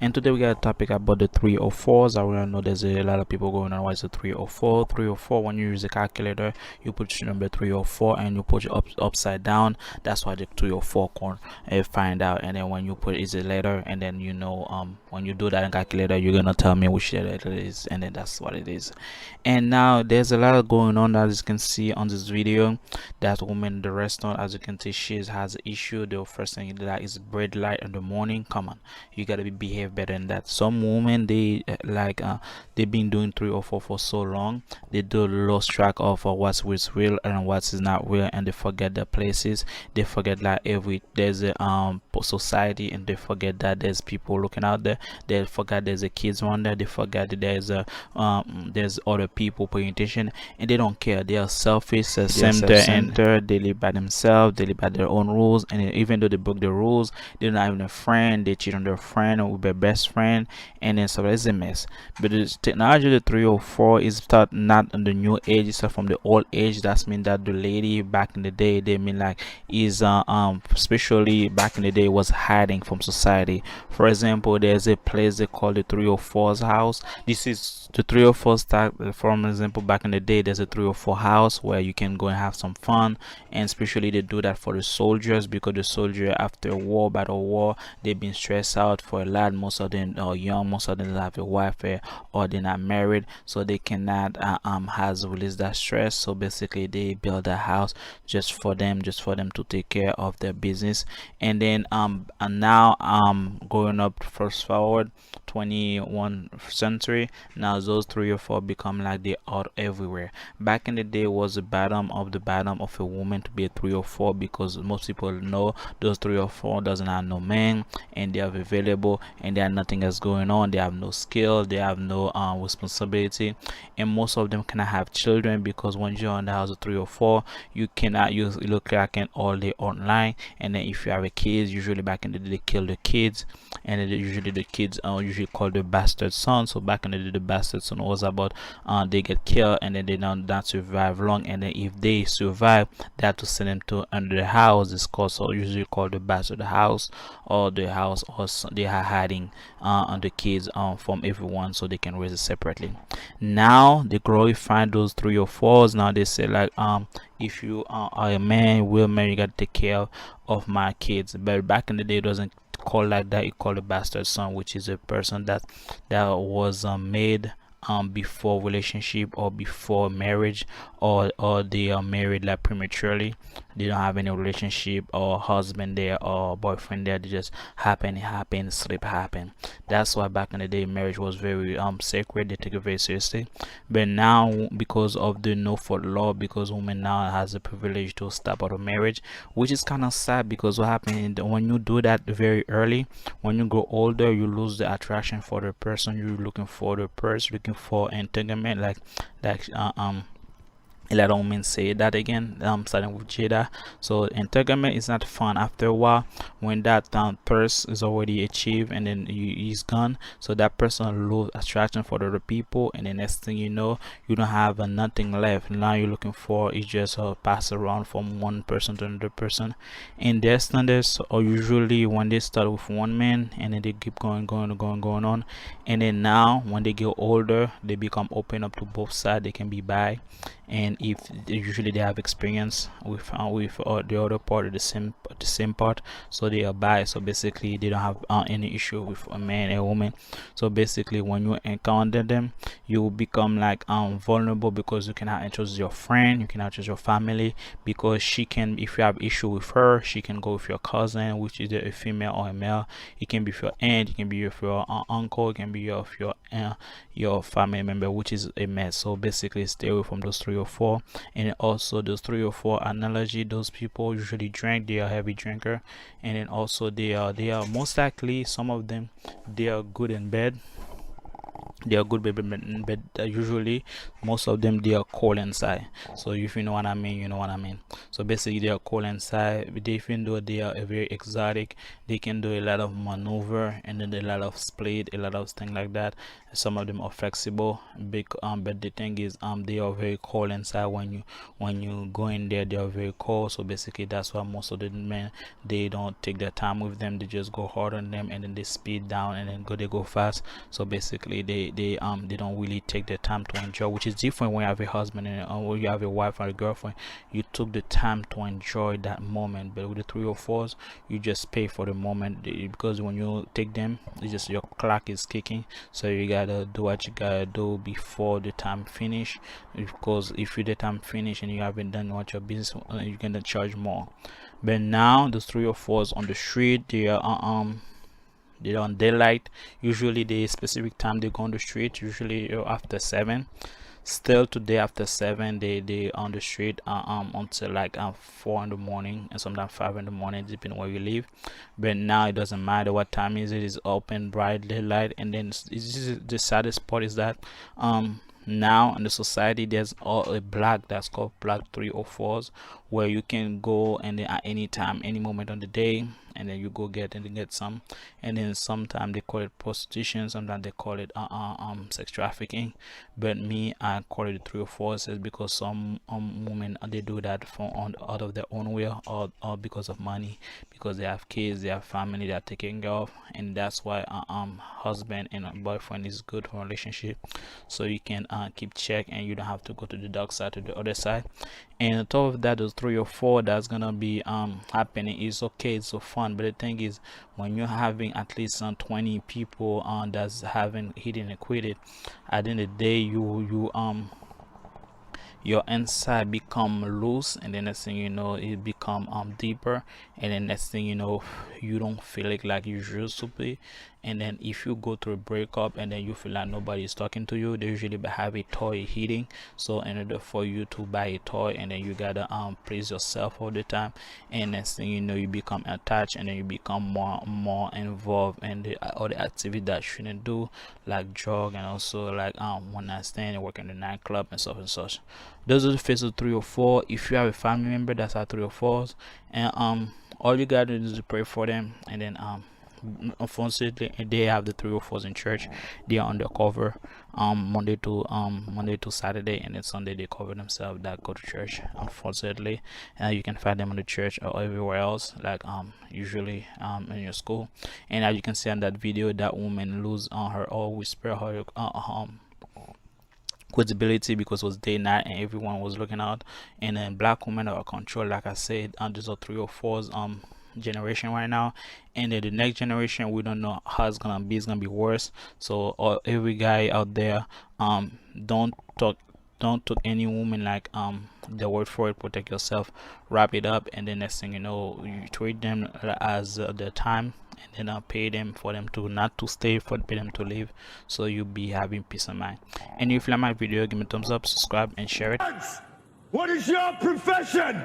And today we got a topic about the 304s. I want to know there's a lot of people going on what's the 304. 304, when you use a calculator, you put your number 304 and you put it upside down. That's why the 304 can find out. And then when you put is a letter, and then when you do that in calculator, you're gonna tell me which letter it is, and then that's what it is. And now there's a lot going on, as you can see on this video. That woman in the restaurant, as you can see, she has an issue. The first thing that is bread light in the morning. Come on, you gotta behave better than that. Some women, they've been doing 304 for so long, they do lose track of what's real and what is not real, and they forget the places. They forget like there's a society, and they forget that there's people looking out there. They forget there's a kids around there. They forget that there's other people paying attention, and they don't care. They are selfish, self-centered. They live by themselves. They live by their own rules, and even though they broke the rules, they're not even a friend. They cheat on their friend or with their best friend, and then so it's a mess. But the technology, the 304, is start not in the new age. It's from the old age. That's mean that the lady back in the day, they mean like is especially back in the day, was hiding from society. For example, there's a place they call the 304's house. This is the 304 start. For example, back in the day, there's a 304 house where you can go and have some fun, and especially they do that for the soldiers, because the soldier after war, battle war, they've been stressed out for a lot. Most of them are young, most of them have a wife, or they're not married, so they cannot has released that stress. So basically they build a house just for them to take care of their business. And then and now going up first forward 21st century, now those 304 become like they are everywhere. Back in the day was the bottom of a woman to be a 304, because most people know those 304 doesn't have no man, and they are available, and they have nothing else going on. They have no skill, they have no responsibility, and most of them cannot have children, because when you're on the house of 304, you cannot use look like an all day online. And then if you have a kid, usually back in the day they kill the kids, and then usually the kids are usually called the bastard son. So back in the day, the bastard son was about they get killed, and then they don't not survive long, and then if they survive, they have to send them to under the house. It's called, so usually called the bastard house, or the house, or they are hiding on the kids from everyone, so they can raise it separately. Now they glorify those 304s. Now they say like if you are a man, will man, you gotta take care of my kids. But back in the day, it doesn't call like that. It called a bastard son, which is a person that was made before relationship, or before marriage, or they are married like prematurely. They don't have any relationship or husband there or boyfriend there. They just happen, sleep happen. That's why back in the day marriage was very sacred. They take it very seriously. But now, because of the no fault law, because women now has the privilege to step out of marriage, which is kind of sad, because what happens when you do that very early, when you grow older, you lose the attraction for the person. You're looking for the person, looking for entanglement, like a lot of women say that again, starting with Jada. So entanglement is not fun after a while. When that thirst is already achieved, and then he's gone, so that person lose attraction for the other people, and the next thing you know, you don't have nothing left. Now you're looking for is just pass around from one person to another person. And their standards are usually when they start with one man, and then they keep going on, and then now when they get older, they become open up to both sides. They can be bi, and if usually they have experience with the other part of the same part, so they are bi. So basically they don't have any issue with a man and a woman. So basically when you encounter them, you will become like vulnerable, because you cannot trust your friend, you cannot trust your family, because she can, if you have issue with her, she can go with your cousin, which is a female or a male. It can be with your aunt, it can be with your uncle, it can be with your family member, which is a mess. So basically stay away from those 304. And also those 304 analogy, those people usually drink, they are heavy drinker, and then also they are most likely, some of them, they are good in bed, they are good baby, but usually most of them they are cold inside. So if you know what I mean, you know what I mean. So basically they are cold inside, but even though they are very exotic, they can do a lot of maneuver and then a lot of split, a lot of things like that. Some of them are flexible, big, but the thing is they are very cold inside. When you go in there, they are very cold. So basically that's why most of the men, they don't take their time with them, they just go hard on them and then they speed down and then they go fast. So basically they don't really take the time to enjoy, which is different when you have a husband and or you have a wife or a girlfriend. You took the time to enjoy that moment. But with the 304s, you just pay for the moment, because when you take them, it's just your clock is kicking, so you gotta do what you gotta do before the time finish, because if you the time finish and you haven't done what your business, you're gonna charge more. But now the 304s on the street, they're on daylight. Usually the specific time they go on the street, usually after 7. Still today after 7 they on the street until like 4 in the morning, and sometimes 5 in the morning, depending where you live. But now it doesn't matter what time is, it is open bright daylight. And then the saddest part is that now in the society there's a black, that's called black 304s, where you can go and then at any time, any moment on the day, and then you go get some. And then sometimes they call it prostitution, sometimes they call it sex trafficking. But me, I call it 304s, is because some women they do that out of their own will, or because of money, because they have kids, they have family they are taking care of. And that's why husband and boyfriend is good for relationship, so you can keep check and you don't have to go to the dark side, to the other side. And on top of that, those 304 that's gonna be happening is okay, it's so fun. But the thing is, when you're having at least 20 people that's having hidden and quitted, at the end of the day, your inside become loose, and then next thing you know, it become deeper, and then next thing you know, you don't feel it like you used to be. And then if you go through a breakup and then you feel like nobody is talking to you, they usually have a toy hitting. So in order for you to buy a toy, and then you gotta please yourself all the time, and next thing you know, you become attached, and then you become more involved in the other activity that you shouldn't do, like drug, and also like one night stand and work in the nightclub and stuff and such. Those are the phases of 304. If you have a family member that's at 304s, and all you gotta do is to pray for them. And then unfortunately they have the 304s in church, they are undercover Monday to Saturday, and then Sunday they cover themselves that go to church. Unfortunately, you can find them in the church or everywhere else, like usually in your school. And as you can see on that video, that woman lose her or whisper her credibility, because it was day night and everyone was looking out. And then black women are controlled, like I said, these are 304s generation right now. And then the next generation, we don't know how it's gonna be. It's gonna be worse. So every guy out there, don't talk any woman like the word for it. Protect yourself, wrap it up, and then next thing you know, you treat them as the time, and then pay them for them to not to stay, for pay them to leave, so you'll be having peace of mind. And if you like my video, give me a thumbs up, subscribe, and share it. What is your profession?